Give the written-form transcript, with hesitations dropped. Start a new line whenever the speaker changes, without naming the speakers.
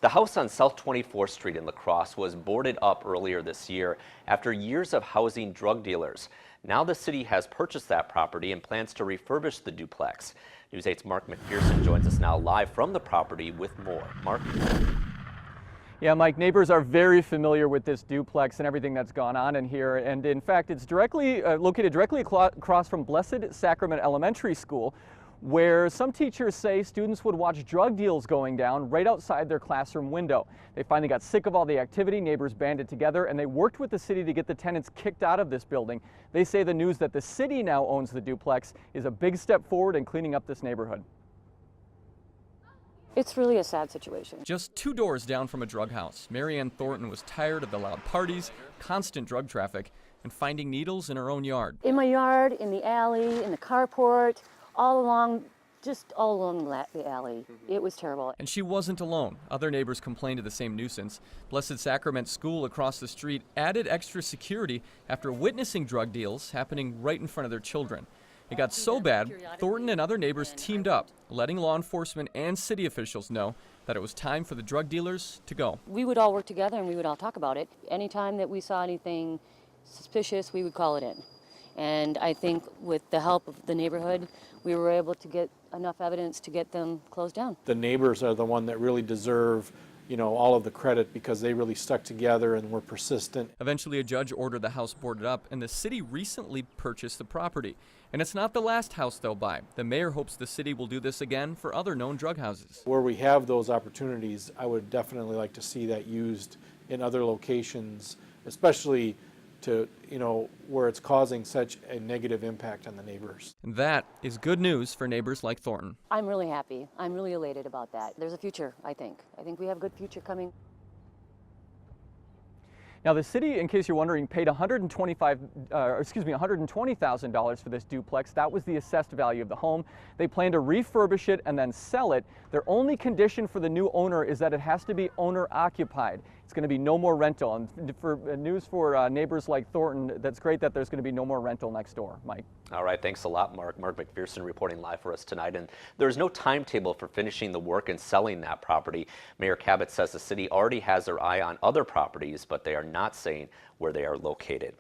The house on South 24th Street in La Crosse was boarded up earlier this year after years of housing drug dealers. Now the city has purchased that property and plans to refurbish the duplex. News 8's Mark McPherson joins us now live from the property with more. Mark?
Yeah, Mike, neighbors are very familiar with this duplex and everything that's gone on in here. And in fact, it's located directly across from Blessed Sacrament Elementary School, where some teachers say students would watch drug deals going down right outside their classroom window. They finally got sick of all the activity, neighbors banded together, and they worked with the city to get the tenants kicked out of this building. They say the news that the city now owns the duplex is a big step forward in cleaning up this neighborhood.
It's really a sad situation.
Just 2 doors down from a drug house, Mary Ann Thornton was tired of the loud parties, constant drug traffic, and finding needles in her own yard.
In my yard, in the alley, in the carport, all along the alley. It was terrible.
And she wasn't alone. Other neighbors complained of the same nuisance. Blessed Sacrament School across the street added extra security after witnessing drug deals happening right in front of their children. It got so bad, Thornton and other neighbors teamed up, letting law enforcement and city officials know that it was time for the drug dealers to go.
We would all work together and we would all talk about it. Anytime that we saw anything suspicious, we would call it in. And I think with the help of the neighborhood, we were able to get enough evidence to get them closed down.
The neighbors are the one that really deserve, all of the credit because they really stuck together and were persistent.
Eventually, a judge ordered the house boarded up, and the city recently purchased the property. And it's not the last house they'll buy. The mayor hopes the city will do this again for other known drug houses.
Where we have those opportunities, I would definitely like to see that used in other locations, especially to, where it's causing such a negative impact on the neighbors.
And that is good news for neighbors like Thornton.
I'm really happy. I'm really elated about that. There's a future, I think. I think we have a good future coming.
Now, the city, in case you're wondering, paid $120,000 for this duplex. That was the assessed value of the home. They plan to refurbish it and then sell it. Their only condition for the new owner is that it has to be owner occupied. It's going to be no more rental. And for news for neighbors like Thornton, that's great that there's going to be no more rental next door. Mike.
All right, thanks a lot, Mark. Mark McPherson reporting live for us tonight. And there's no timetable for finishing the work and selling that property. Mayor Cabot says the city already has their eye on other properties, but they are not saying where they are located.